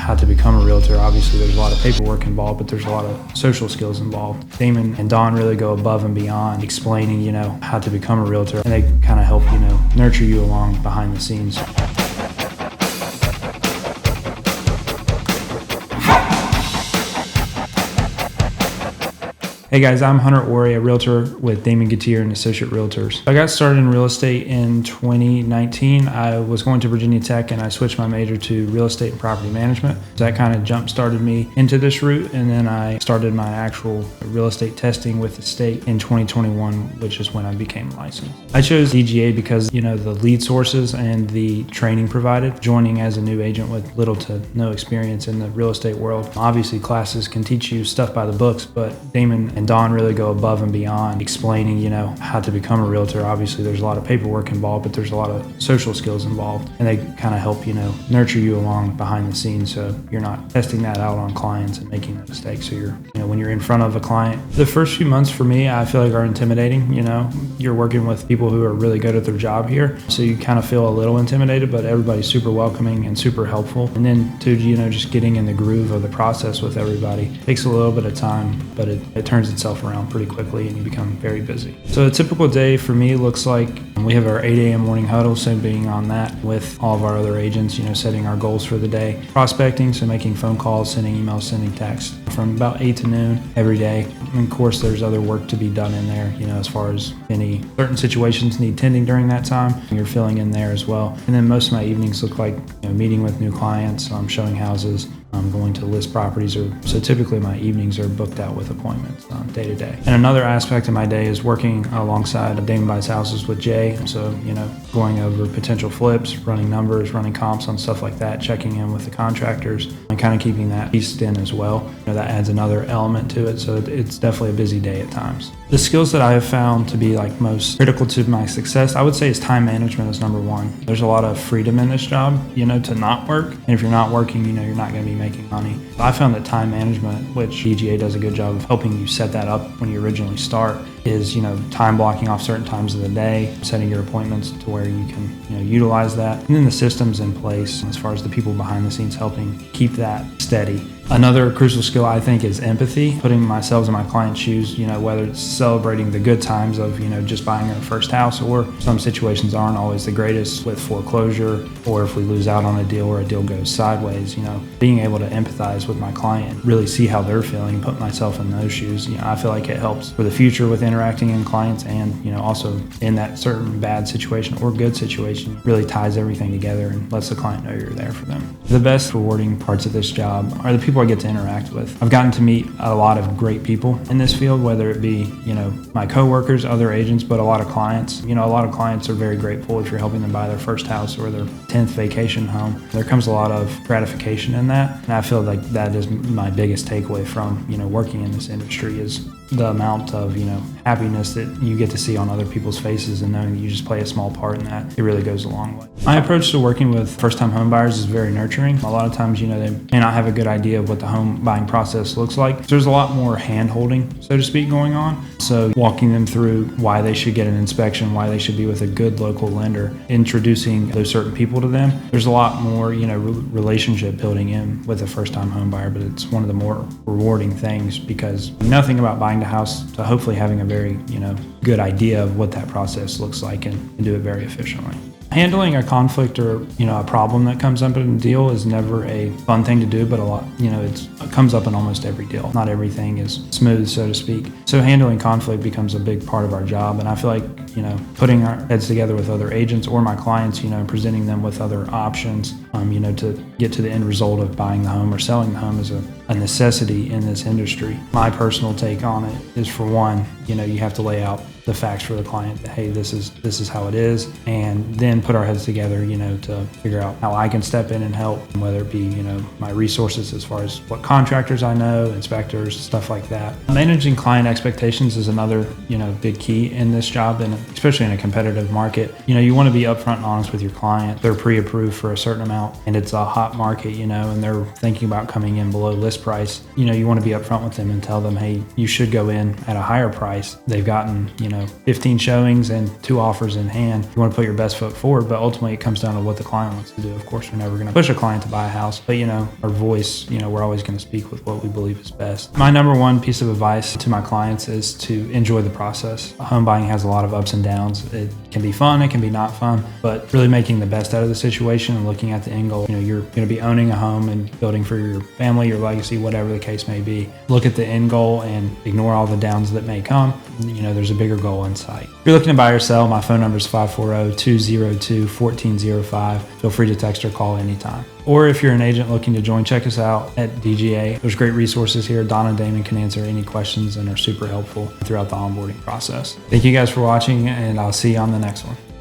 how to become a realtor. Obviously, there's a lot of paperwork involved, but there's a lot of social skills involved. Damon and Dawn really go above and beyond explaining, how to become a realtor, and they kind of help, nurture you along behind the scenes. Hey guys, I'm Hunter Orey, a realtor with Damon Gettier and Associate Realtors. I got started in real estate in 2019. I was going to Virginia Tech and I switched my major to real estate and property management. That kind of jump started me into this route, and then I started my actual real estate testing with the state in 2021, which is when I became licensed. I chose DGA because, the lead sources and the training provided. Joining as a new agent with little to no experience in the real estate world. Obviously, classes can teach you stuff by the books, but Damon and Dawn really go above and beyond explaining, how to become a realtor. Obviously, there's a lot of paperwork involved, but there's a lot of social skills involved, and they kind of help, nurture you along behind the scenes, so you're not testing that out on clients and making mistakes. So when you're in front of a client, the first few months for me, I feel like are intimidating. You're working with people who are really good at their job here, so you kind of feel a little intimidated, but everybody's super welcoming and super helpful. And then to, just getting in the groove of the process with everybody takes a little bit of time, but it turns itself around pretty quickly and you become very busy. So a typical day for me looks like we have our 8 a.m. morning huddle, so being on that with all of our other agents, setting our goals for the day. Prospecting, so making phone calls, sending emails, sending texts from about 8 to noon every day. And of course, there's other work to be done in there, as far as any certain situations need tending during that time, you're filling in there as well. And then most of my evenings look like meeting with new clients, showing houses, going to list properties, so typically my evenings are booked out with appointments day to day. And another aspect of my day is working alongside Damon Buys Houses with Jay, so going over potential flips, running numbers, running comps on stuff like that, checking in with the contractors, and kind of keeping that pieced in as well. That adds another element to it, so it's definitely a busy day at times. The skills that I have found to be most critical to my success, I would say, is time management is number one. There's a lot of freedom in this job, to not work. And if you're not working, you're not going to be making money. I found that time management, which DGA does a good job of helping you set that up when you originally start, is, time blocking off certain times of the day, setting your appointments to where you can, utilize that. And then the systems in place as far as the people behind the scenes helping keep that steady. Another crucial skill, I think, is empathy, putting myself in my client's shoes, whether it's celebrating the good times of, just buying our first house, or some situations aren't always the greatest with foreclosure, or if we lose out on a deal or a deal goes sideways, being able to empathize with my client, really see how they're feeling, put myself in those shoes. I feel like it helps for the future with interacting in clients, and, also in that certain bad situation or good situation, really ties everything together and lets the client know you're there for them. The best rewarding parts of this job are the people I get to interact with. I've gotten to meet a lot of great people in this field, whether it be, my coworkers, other agents, but a lot of clients. A lot of clients are very grateful if you're helping them buy their first house or their 10th vacation home. There comes a lot of gratification in that, and I feel like that is my biggest takeaway from, working in this industry is the amount of, happiness that you get to see on other people's faces, and knowing that you just play a small part in that, it really goes a long way. My approach to working with first-time home buyers is very nurturing. A lot of times, they may not have a good idea of what the home buying process looks like. So there's a lot more hand-holding, so to speak, going on. So walking them through why they should get an inspection, why they should be with a good local lender, introducing those certain people to them. There's a lot more, relationship building in with a first-time home buyer, but it's one of the more rewarding things, because nothing about buying the house to hopefully having a very, good idea of what that process looks like and do it very efficiently. Handling a conflict or, a problem that comes up in a deal is never a fun thing to do, but a lot, it comes up in almost every deal. Not everything is smooth, so to speak. So handling conflict becomes a big part of our job. And I feel like, putting our heads together with other agents or my clients, presenting them with other options, to get to the end result of buying the home or selling the home is a necessity in this industry. My personal take on it is, for one, you have to lay out the facts for the client that, hey, this is how it is, and then put our heads together, to figure out how I can step in and help, whether it be, my resources as far as what contractors I know, inspectors, stuff like that. Managing client expectations is another, big key in this job, and especially in a competitive market. You want to be upfront and honest with your client. They're pre-approved for a certain amount, and it's a hot market, and they're thinking about coming in below list price. You want to be upfront with them and tell them, hey, you should go in at a higher price. They've gotten, 15 showings and 2 offers in hand. You want to put your best foot forward, but ultimately it comes down to what the client wants to do. Of course, we're never going to push a client to buy a house, but our voice, we're always going to speak with what we believe is best. My number one piece of advice to my clients is to enjoy the process. Home buying has a lot of ups and downs. It can be fun, it can be not fun, but really making the best out of the situation and looking at the end goal. You're going to be owning a home and building for your family, your legacy, whatever the case may be. Look at the end goal and ignore all the downs that may come. There's a bigger goal in sight. If you're looking to buy or sell, my phone number is 540-202-1405. Feel free to text or call anytime. Or if you're an agent looking to join, check us out at DGA. There's great resources here. Don and Damon can answer any questions and are super helpful throughout the onboarding process. Thank you guys for watching, and I'll see you on the next one.